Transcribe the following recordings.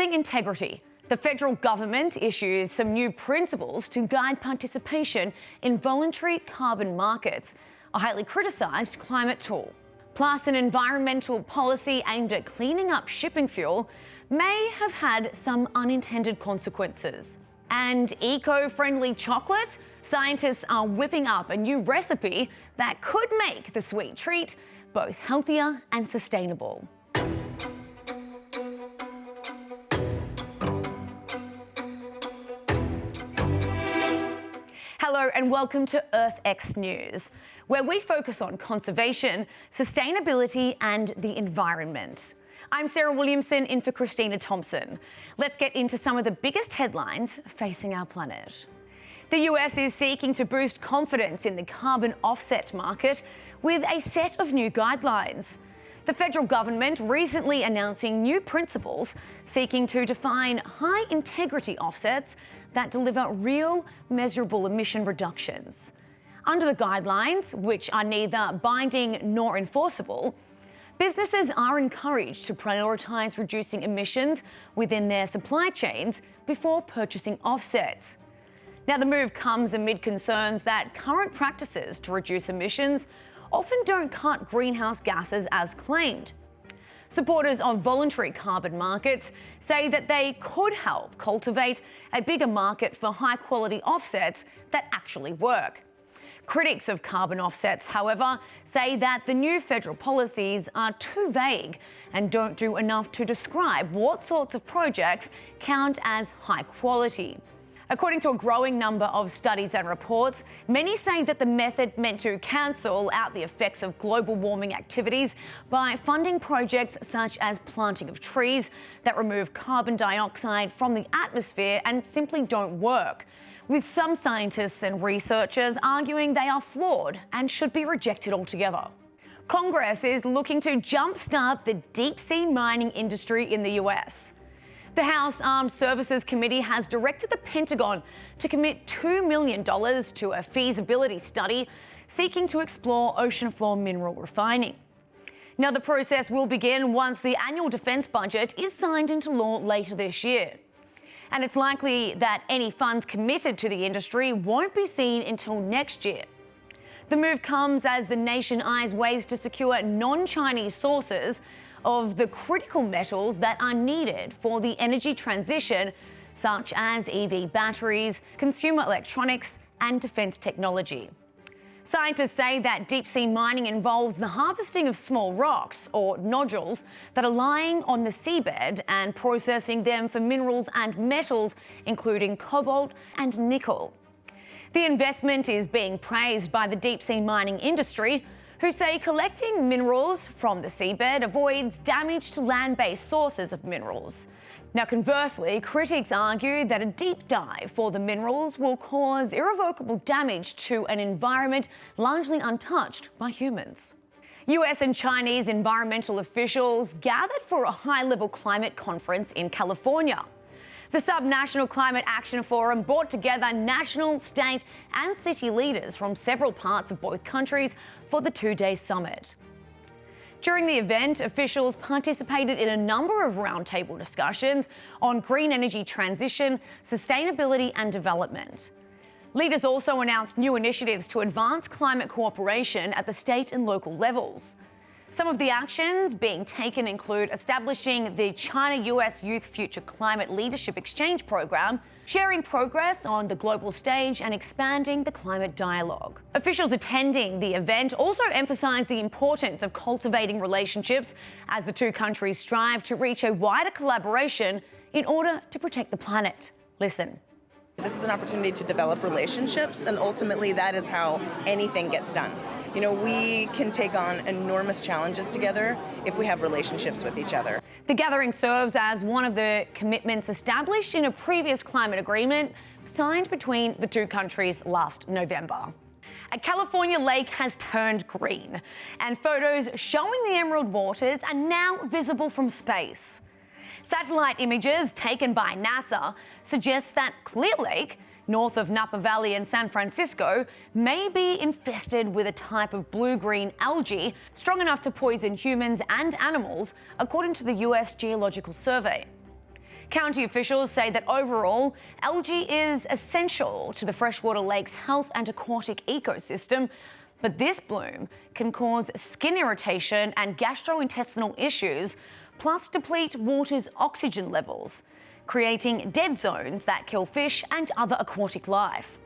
Cultivating integrity. The federal government issues some new principles to guide participation in voluntary carbon markets, a highly criticised climate tool. Plus, an environmental policy aimed at cleaning up shipping fuel may have had some unintended consequences. And eco-friendly chocolate? Scientists are whipping up a new recipe that could make the sweet treat both healthier and sustainable. Hello and welcome to EarthxNews, where we focus on conservation, sustainability and the environment. I'm Sarah Williamson in for Christina Thompson. Let's get into some of the biggest headlines facing our planet. The US is seeking to boost confidence in the carbon offset market with a set of new guidelines. The federal government recently announcing new principles seeking to define high-integrity offsets that deliver real, measurable emission reductions. Under the guidelines, which are neither binding nor enforceable, businesses are encouraged to prioritise reducing emissions within their supply chains before purchasing offsets. Now, the move comes amid concerns that current practices to reduce emissions often don't cut greenhouse gases as claimed. Supporters of voluntary carbon markets say that they could help cultivate a bigger market for high-quality offsets that actually work. Critics of carbon offsets, however, say that the new federal policies are too vague and don't do enough to describe what sorts of projects count as high quality. According to a growing number of studies and reports, many say that the method meant to cancel out the effects of global warming activities by funding projects such as planting of trees that remove carbon dioxide from the atmosphere and simply don't work, with some scientists and researchers arguing they are flawed and should be rejected altogether. Congress is looking to jumpstart the deep-sea mining industry in the US. The House Armed Services Committee has directed the Pentagon to commit $2 million to a feasibility study seeking to explore ocean floor mineral refining. Now, the process will begin once the annual defence budget is signed into law later this year. And it's likely that any funds committed to the industry won't be seen until next year. The move comes as the nation eyes ways to secure non-Chinese sources of the critical metals that are needed for the energy transition, such as EV batteries, consumer electronics, and defence technology. Scientists say that deep-sea mining involves the harvesting of small rocks, or nodules, that are lying on the seabed and processing them for minerals and metals, including cobalt and nickel. The investment is being praised by the deep-sea mining industry, who say collecting minerals from the seabed avoids damage to land-based sources of minerals. Now, conversely, critics argue that a deep dive for the minerals will cause irrevocable damage to an environment largely untouched by humans. US and Chinese environmental officials gathered for a high-level climate conference in California. The Subnational Climate Action Forum brought together national, state and city leaders from several parts of both countries for the two-day summit. During the event, officials participated in a number of roundtable discussions on green energy transition, sustainability and development. Leaders also announced new initiatives to advance climate cooperation at the state and local levels. Some of the actions being taken include establishing the China-US Youth Future Climate Leadership Exchange Program, sharing progress on the global stage and expanding the climate dialogue. Officials attending the event also emphasised the importance of cultivating relationships as the two countries strive to reach a wider collaboration in order to protect the planet. Listen. This is an opportunity to develop relationships, and ultimately that is how anything gets done. You know, we can take on enormous challenges together if we have relationships with each other. The gathering serves as one of the commitments established in a previous climate agreement signed between the two countries last November. A California lake has turned green, and photos showing the emerald waters are now visible from space. Satellite images taken by NASA suggest that Clear Lake, north of Napa Valley and San Francisco, may be infested with a type of blue-green algae strong enough to poison humans and animals, according to the US Geological Survey. County officials say that overall, algae is essential to the freshwater lake's health and aquatic ecosystem, but this bloom can cause skin irritation and gastrointestinal issues, plus deplete water's oxygen levels, creating dead zones that kill fish and other aquatic life.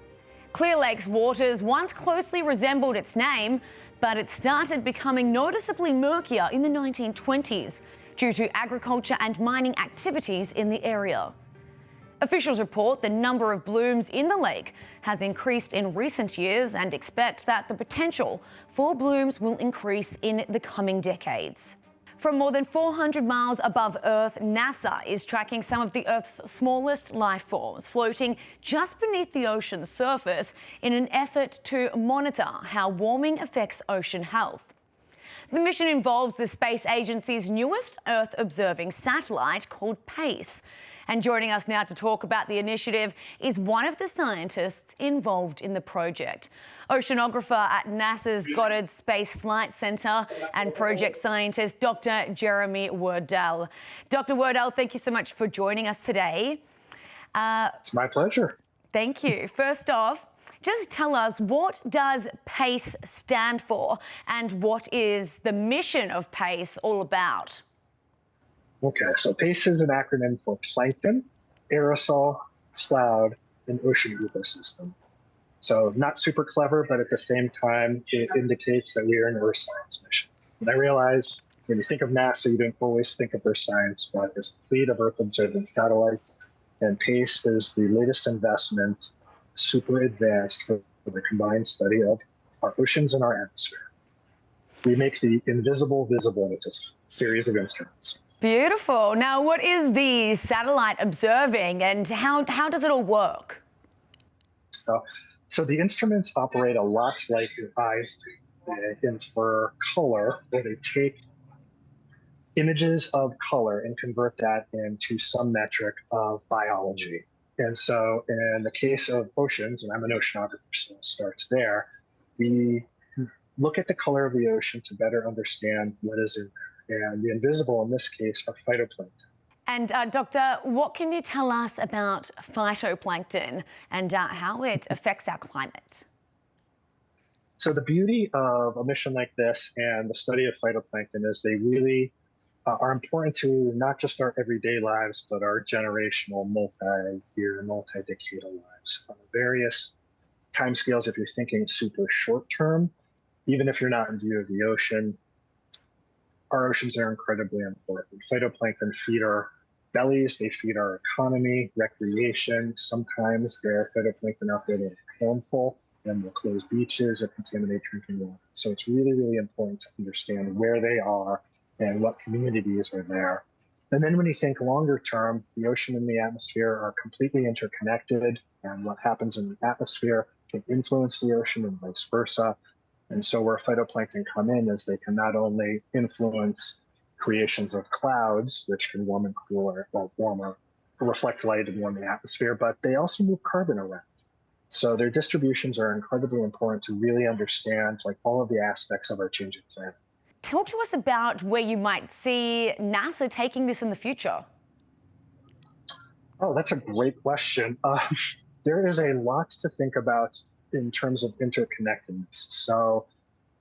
Clear Lake's waters once closely resembled its name, but it started becoming noticeably murkier in the 1920s due to agriculture and mining activities in the area. Officials report the number of blooms in the lake has increased in recent years and expect that the potential for blooms will increase in the coming decades. From more than 400 miles above Earth, NASA is tracking some of the Earth's smallest life forms floating just beneath the ocean's surface in an effort to monitor how warming affects ocean health. The mission involves the space agency's newest Earth-observing satellite called PACE. And joining us now to talk about the initiative is one of the scientists involved in the project, oceanographer at NASA's Goddard Space Flight Center and project scientist Dr. Jeremy Werdell. Dr. Werdell, thank you so much for joining us today. It's my pleasure. Thank you. First off, just tell us, what does PACE stand for and what is the mission of PACE all about? Okay, so PACE is an acronym for Plankton, Aerosol, Cloud, and Ocean Ecosystem. So not super clever, but at the same time, it indicates that we are an Earth science mission. And I realize when you think of NASA, you don't always think of Earth science, but there's a fleet of Earth-observing satellites, and PACE is the latest investment, super advanced for the combined study of our oceans and our atmosphere. We make the invisible visible with this series of instruments. Beautiful. Now, what is the satellite observing and how does it all work? So the instruments operate a lot like your eyes do for color, where they take images of color and convert that into some metric of biology. And so in the case of oceans, and I'm an oceanographer, so it starts there, we look at the color of the ocean to better understand what is in there. And the invisible, in this case, are phytoplankton. And Doctor, what can you tell us about phytoplankton and how it affects our climate? So the beauty of a mission like this and the study of phytoplankton is they really are important to not just our everyday lives, but our generational, multi-year, multi-decadal lives. On various timescales, if you're thinking super short term, even if you're not in view of the ocean, our oceans are incredibly important. Phytoplankton feed our bellies, they feed our economy, recreation. Sometimes there are phytoplankton out there that are harmful and will close beaches or contaminate drinking water. So it's really, really important to understand where they are and what communities are there. And then when you think longer term, the ocean and the atmosphere are completely interconnected, and what happens in the atmosphere can influence the ocean and vice versa. And so where phytoplankton come in is they can not only influence creations of clouds, which can warm and cool or warm or reflect light and warm the atmosphere, but they also move carbon around. So their distributions are incredibly important to really understand like all of the aspects of our changing planet. Talk to us about where you might see NASA taking this in the future. Oh, that's a great question. There is a lot to think about in terms of interconnectedness. So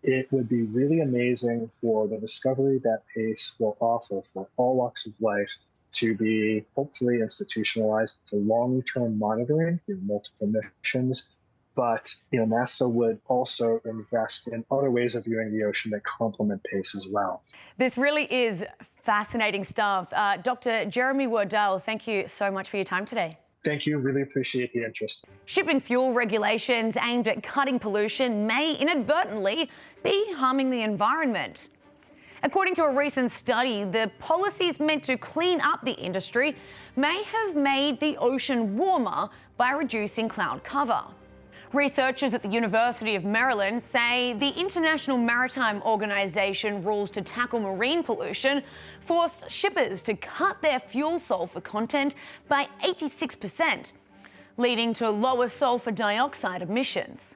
it would be really amazing for the discovery that PACE will offer for all walks of life to be hopefully institutionalized to long-term monitoring through multiple missions. But NASA would also invest in other ways of viewing the ocean that complement PACE as well. This really is fascinating stuff. Dr. Jeremy Werdell, thank you so much for your time today. Thank you. Really appreciate the interest. Shipping fuel regulations aimed at cutting pollution may inadvertently be harming the environment. According to a recent study, the policies meant to clean up the industry may have made the ocean warmer by reducing cloud cover. Researchers at the University of Maryland say the International Maritime Organization rules to tackle marine pollution forced shippers to cut their fuel sulfur content by 86%, leading to lower sulfur dioxide emissions.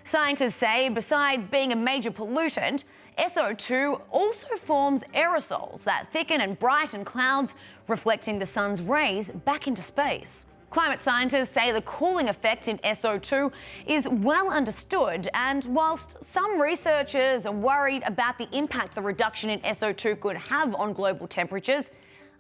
Scientists say besides being a major pollutant, SO2 also forms aerosols that thicken and brighten clouds, reflecting the sun's rays back into space. Climate scientists say the cooling effect in SO2 is well understood, and whilst some researchers are worried about the impact the reduction in SO2 could have on global temperatures,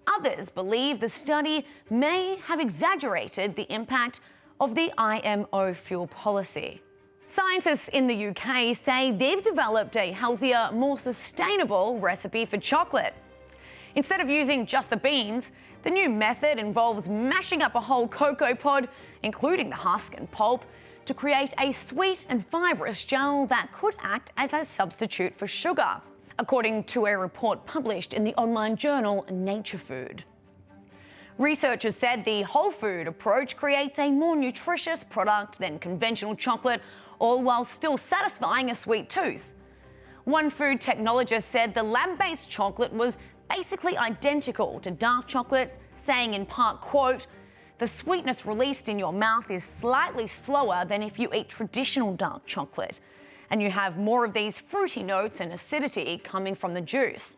others believe the study may have exaggerated the impact of the IMO fuel policy. Scientists in the UK say they've developed a healthier, more sustainable recipe for chocolate. Instead of using just the beans, the new method involves mashing up a whole cocoa pod, including the husk and pulp, to create a sweet and fibrous gel that could act as a substitute for sugar, according to a report published in the online journal Nature Food. Researchers said the whole food approach creates a more nutritious product than conventional chocolate, all while still satisfying a sweet tooth. One food technologist said the lab-based chocolate was basically identical to dark chocolate, saying in part, quote, "The sweetness released in your mouth is slightly slower than if you eat traditional dark chocolate, and you have more of these fruity notes and acidity coming from the juice."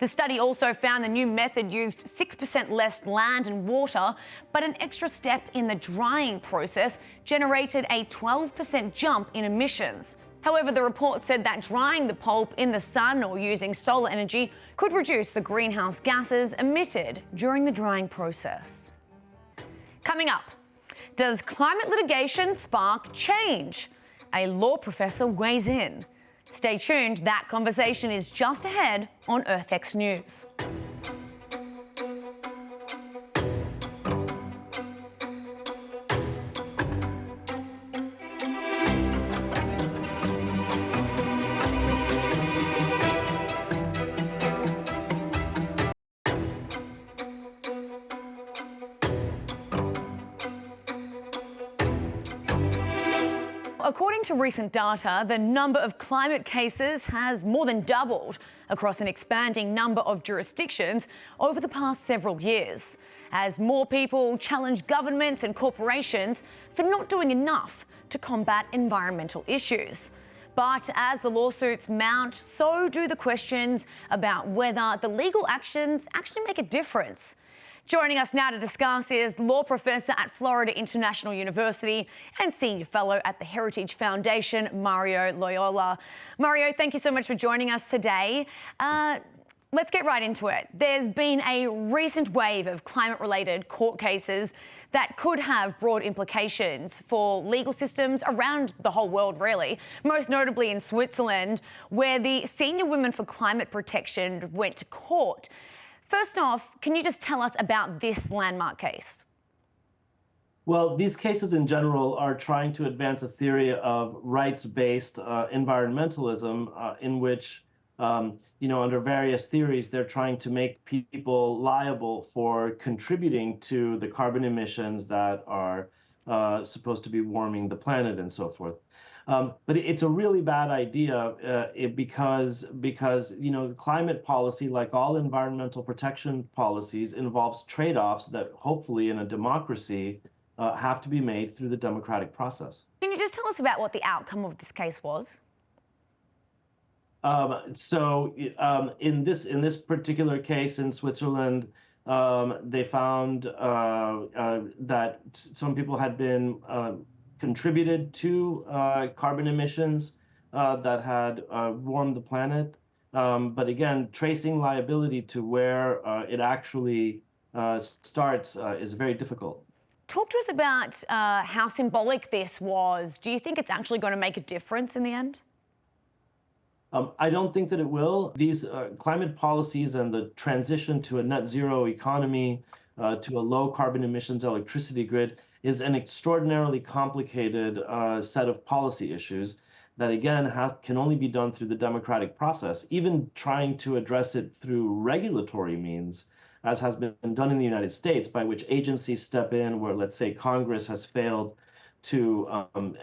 The study also found the new method used 6% less land and water, but an extra step in the drying process generated a 12% jump in emissions. However, the report said that drying the pulp in the sun or using solar energy could reduce the greenhouse gases emitted during the drying process. Coming up, does climate litigation spark change? A law professor weighs in. Stay tuned, that conversation is just ahead on EarthX News. According to recent data, the number of climate cases has more than doubled across an expanding number of jurisdictions over the past several years, as more people challenge governments and corporations for not doing enough to combat environmental issues. But as the lawsuits mount, so do the questions about whether the legal actions actually make a difference. Joining us now to discuss is law professor at Florida International University and senior fellow at the Heritage Foundation, Mario Loyola. Mario, thank you so much for joining us today. Let's get right into it. There's been a recent wave of climate-related court cases that could have broad implications for legal systems around the whole world, really, most notably in Switzerland, where the Senior Women for Climate Protection went to court. First off, can you just tell us about this landmark case? Well, these cases in general are trying to advance a theory of rights-based environmentalism in which, under various theories, they're trying to make people liable for contributing to the carbon emissions that are supposed to be warming the planet and so forth. But it's a really bad idea because climate policy, like all environmental protection policies, involves trade-offs that hopefully in a democracy have to be made through the democratic process. Can you just tell us about what the outcome of this case was? In this particular case in Switzerland, they found that some people had been contributed to carbon emissions that had warmed the planet. But again, tracing liability to where it actually starts is very difficult. Talk to us about how symbolic this was. Do you think it's actually going to make a difference in the end? I don't think that it will. These climate policies and the transition to a net zero economy, to a low carbon emissions electricity grid, is an extraordinarily complicated set of policy issues that, again, can only be done through the democratic process. Even trying to address it through regulatory means, as has been done in the United States, by which agencies step in where, let's say, Congress has failed to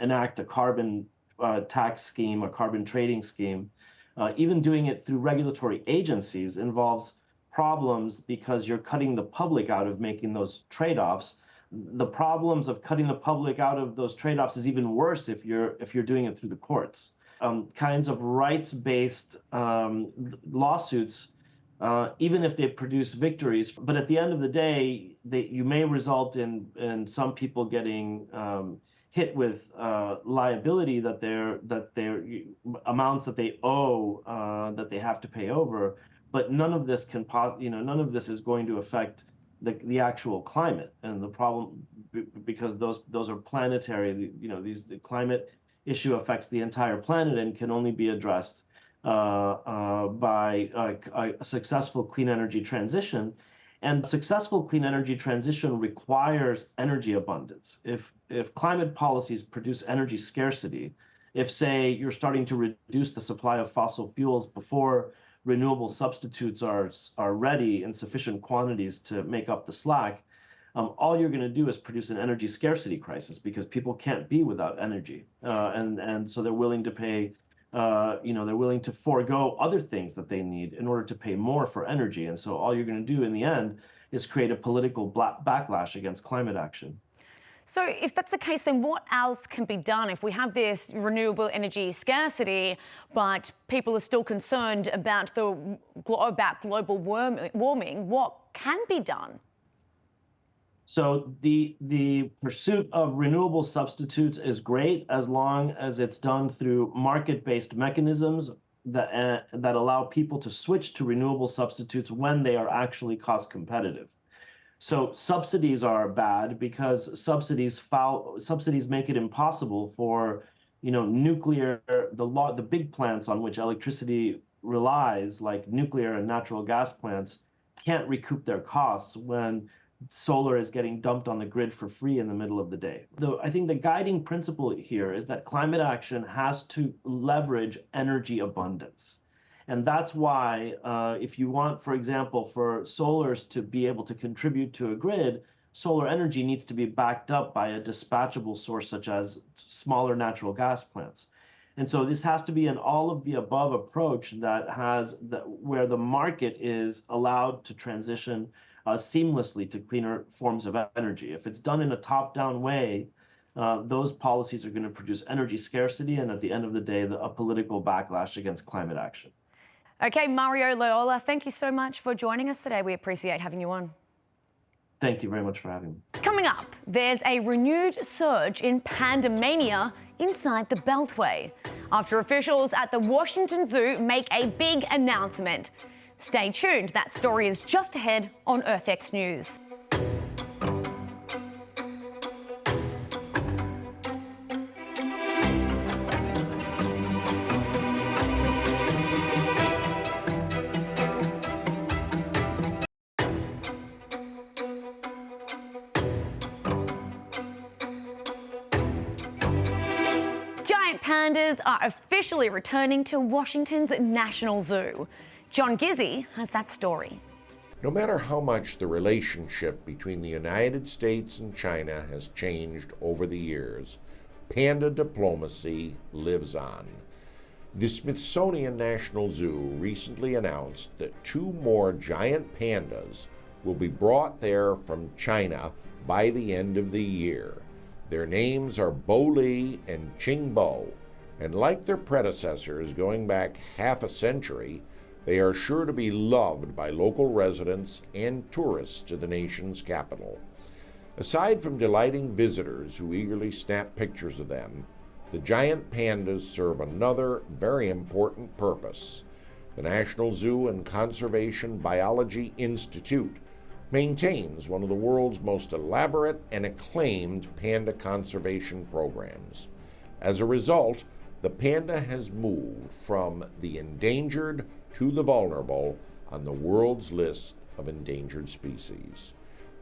enact a carbon tax scheme, a carbon trading scheme. Even doing it through regulatory agencies involves problems because you're cutting the public out of making those trade-offs. The problems of cutting the public out of those trade-offs is even worse if you're doing it through the courts. kinds of rights-based lawsuits, even if they produce victories. But at the end of the day, you may result in some people getting hit with liability that their amounts that they owe that they have to pay over. But none of this none of this is going to affect the actual climate and the problem, because those are planetary. The climate issue affects the entire planet and can only be addressed by a successful clean energy transition. And successful clean energy transition requires energy abundance. If climate policies produce energy scarcity, if, say, you're starting to reduce the supply of fossil fuels before renewable substitutes are ready in sufficient quantities to make up the slack, all you're going to do is produce an energy scarcity crisis, because people can't be without energy, and so they're willing to pay. They're willing to forego other things that they need in order to pay more for energy. And so all you're going to do in the end is create a political backlash against climate action. So if that's the case, then what else can be done if we have this renewable energy scarcity, but people are still concerned about global warming? What can be done? So the pursuit of renewable substitutes is great as long as it's done through market-based mechanisms that allow people to switch to renewable substitutes when they are actually cost competitive. So subsidies are bad because subsidies make it impossible for nuclear, the big plants on which electricity relies, like nuclear and natural gas plants, can't recoup their costs when solar is getting dumped on the grid for free in the middle of the day. Though I think the guiding principle here is that climate action has to leverage energy abundance. And that's why if you want, for example, for solars to be able to contribute to a grid, solar energy needs to be backed up by a dispatchable source such as smaller natural gas plants. And so this has to be an all of the above approach where the market is allowed to transition seamlessly to cleaner forms of energy. If it's done in a top-down way, those policies are going to produce energy scarcity and, at the end of the day, a political backlash against climate action. Okay, Mario Loyola, thank you so much for joining us today. We appreciate having you on. Thank you very much for having me. Coming up, there's a renewed surge in panda mania inside the Beltway after officials at the Washington Zoo make a big announcement. Stay tuned, that story is just ahead on EarthX News. Giant pandas are officially returning to Washington's National Zoo. John Gizzi has that story. No matter how much the relationship between the United States and China has changed over the years, panda diplomacy lives on. The Smithsonian National Zoo recently announced that 2 more giant pandas will be brought there from China by the end of the year. Their names are Bo Li and Qing Bo, and like their predecessors going back half a century, they are sure to be loved by local residents and tourists to the nation's capital. Aside from delighting visitors who eagerly snap pictures of them, the giant pandas serve another very important purpose. The National Zoo and Conservation Biology Institute maintains one of the world's most elaborate and acclaimed panda conservation programs. As a result, the panda has moved from the endangered to the vulnerable on the world's list of endangered species.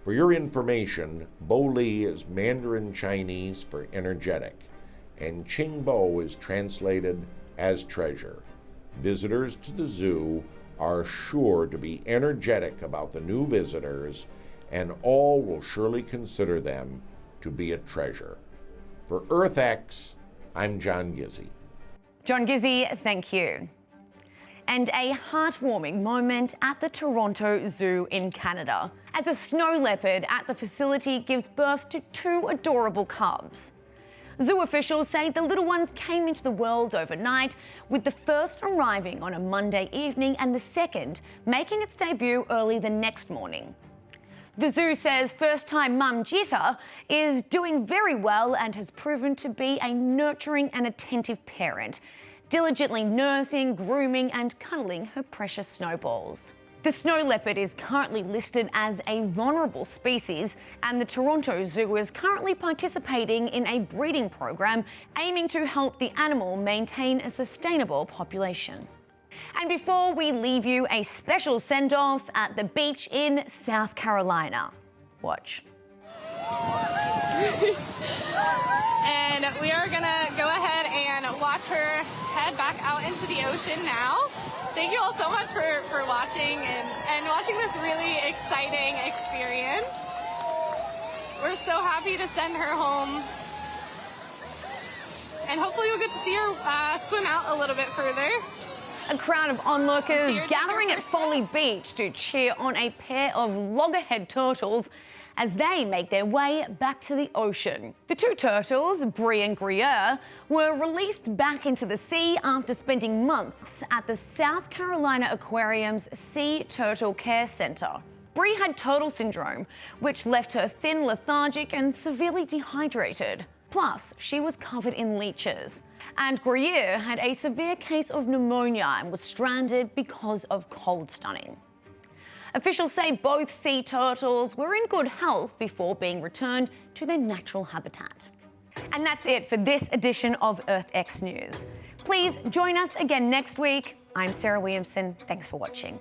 For your information, Bo Li is Mandarin Chinese for energetic, and Qing Bo is translated as treasure. Visitors to the zoo are sure to be energetic about the new visitors, and all will surely consider them to be a treasure. For EarthX, I'm John Gizzi. John Gizzi, thank you. And a heartwarming moment at the Toronto Zoo in Canada, as a snow leopard at the facility gives birth to 2 adorable cubs. Zoo officials say the little ones came into the world overnight, with the first arriving on a Monday evening and the second making its debut early the next morning. The zoo says first-time mum Jetta is doing very well and has proven to be a nurturing and attentive parent, diligently nursing, grooming and cuddling her precious snowballs. The snow leopard is currently listed as a vulnerable species, and the Toronto Zoo is currently participating in a breeding program aiming to help the animal maintain a sustainable population. And before we leave you, a special send-off at the beach in South Carolina. Watch. And we are gonna go ahead and watch her head back out into the ocean now. Thank you all so much for watching and watching this really exciting experience. We're so happy to send her home. And hopefully we'll get to see her swim out a little bit further. A crowd of onlookers gathering at Folly Beach to cheer on a pair of loggerhead turtles as they make their way back to the ocean. The two turtles, Brie and Gruyere, were released back into the sea after spending months at the South Carolina Aquarium's Sea Turtle Care Center. Brie had turtle syndrome, which left her thin, lethargic and severely dehydrated. Plus, she was covered in leeches. And Gruyere had a severe case of pneumonia and was stranded because of cold stunning. Officials say both sea turtles were in good health before being returned to their natural habitat. And that's it for this edition of EarthX News. Please join us again next week. I'm Sarah Williamson. Thanks for watching.